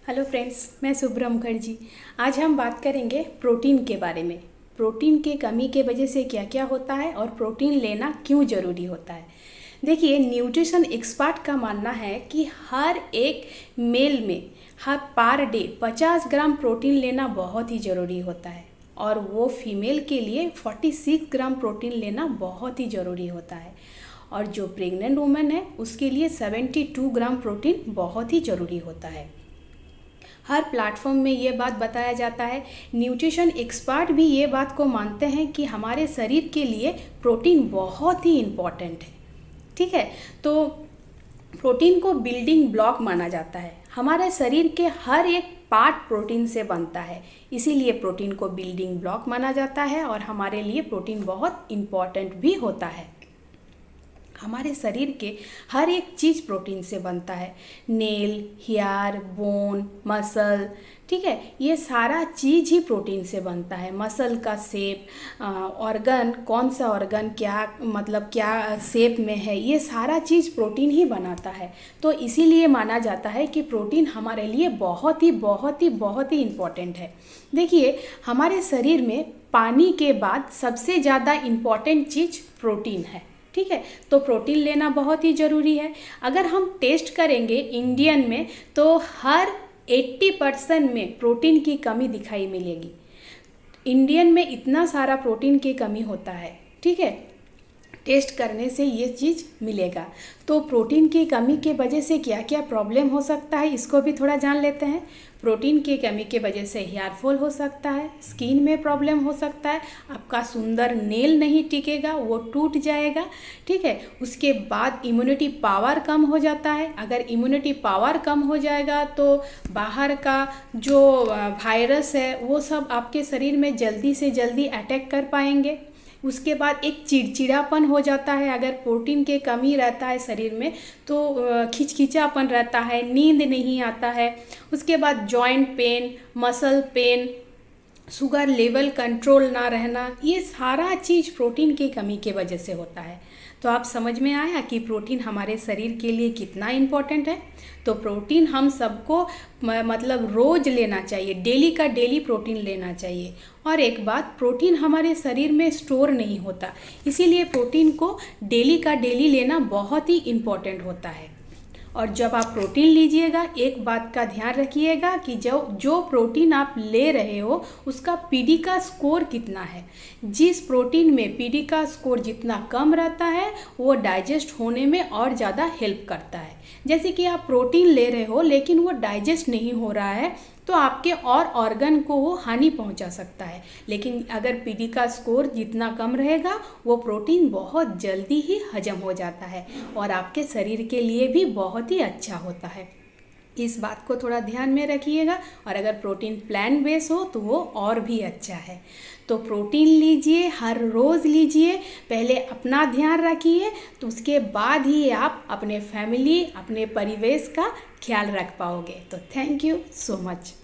Hello friends, मैं शुभ्रा मुखर्जी। आज हम बात करेंगे प्रोटीन के बारे में। प्रोटीन के कमी के वजह से क्या क्या होता है और प्रोटीन लेना क्यों ज़रूरी होता है। देखिए, न्यूट्रिशन एक्सपर्ट का मानना है कि हर एक मेल में हर पर डे 50 ग्राम प्रोटीन लेना बहुत ही ज़रूरी होता है और वो फीमेल के लिए 46 ग्राम प्रोटीन लेना बहुत ही ज़रूरी होता है और जो प्रेग्नेंट वुमेन है उसके लिए 72 ग्राम प्रोटीन बहुत ही ज़रूरी होता है। हर प्लेटफॉर्म में ये बात बताया जाता है। न्यूट्रिशन एक्सपर्ट भी ये बात को मानते हैं कि हमारे शरीर के लिए प्रोटीन बहुत ही इम्पॉर्टेंट है। ठीक है, तो प्रोटीन को बिल्डिंग ब्लॉक माना जाता है। हमारे शरीर के हर एक पार्ट प्रोटीन से बनता है, इसीलिए प्रोटीन को बिल्डिंग ब्लॉक माना जाता है और हमारे लिए प्रोटीन बहुत इम्पॉर्टेंट भी होता है। हमारे शरीर के हर एक चीज़ प्रोटीन से बनता है। नेल, हेयर, बोन, मसल, ठीक है, ये सारा चीज़ ही प्रोटीन से बनता है। मसल का शेप, ऑर्गन, कौन सा ऑर्गन क्या शेप में है, ये सारा चीज़ प्रोटीन ही बनाता है। तो इसीलिए माना जाता है कि प्रोटीन हमारे लिए बहुत ही इम्पॉर्टेंट है। देखिए, हमारे शरीर में पानी के बाद सबसे ज़्यादा इम्पॉर्टेंट चीज़ प्रोटीन है। ठीक है, तो प्रोटीन लेना बहुत ही ज़रूरी है। अगर हम टेस्ट करेंगे इंडियन में तो हर 80% में प्रोटीन की कमी दिखाई मिलेगी। इंडियन में इतना सारा प्रोटीन की कमी होता है। ठीक है, टेस्ट करने से ये चीज़ मिलेगा। तो प्रोटीन की कमी के वजह से क्या क्या प्रॉब्लम हो सकता है, इसको भी थोड़ा जान लेते हैं। प्रोटीन की कमी के वजह से हेयर फॉल हो सकता है, स्किन में प्रॉब्लम हो सकता है, आपका सुंदर नेल नहीं टिकेगा, वो टूट जाएगा। ठीक है, उसके बाद इम्यूनिटी पावर कम हो जाता है। अगर इम्यूनिटी पावर कम हो जाएगा तो बाहर का जो वायरस है वो सब आपके शरीर में जल्दी से जल्दी अटैक कर पाएंगे। उसके बाद एक चिड़चिड़ापन हो जाता है। अगर प्रोटीन के कमी रहता है शरीर में तो खिचखिचापन रहता है, नींद नहीं आता है। उसके बाद joint pain, muscle pain, sugar level control ना रहना, ये सारा चीज़ प्रोटीन की कमी के वजह से होता है। तो आप समझ में आया कि प्रोटीन हमारे शरीर के लिए कितना इम्पोर्टेंट है। तो प्रोटीन हम सबको रोज़ लेना चाहिए, डेली का डेली प्रोटीन लेना चाहिए। और एक बात, प्रोटीन हमारे शरीर में स्टोर नहीं होता, इसीलिए प्रोटीन को डेली का डेली लेना बहुत ही इम्पोर्टेंट होता है। और जब आप प्रोटीन लीजिएगा, एक बात का ध्यान रखिएगा कि जो प्रोटीन आप ले रहे हो उसका पीडी का स्कोर कितना है। जिस प्रोटीन में पीडी का स्कोर जितना कम रहता है वो डाइजेस्ट होने में और ज़्यादा हेल्प करता है। जैसे कि आप प्रोटीन ले रहे हो लेकिन वो डाइजेस्ट नहीं हो रहा है तो आपके और ऑर्गन को वो हानि पहुंचा सकता है। लेकिन अगर पीडी का स्कोर जितना कम रहेगा वो प्रोटीन बहुत जल्दी ही हजम हो जाता है और आपके शरीर के लिए भी बहुत ही अच्छा होता है। इस बात को थोड़ा ध्यान में रखिएगा। और अगर प्रोटीन प्लांट बेस हो तो वो और भी अच्छा है। तो प्रोटीन लीजिए, हर रोज़ लीजिए। पहले अपना ध्यान रखिए तो उसके बाद ही आप अपने फैमिली, अपने परिवेश का ख्याल रख पाओगे। तो थैंक यू सो मच।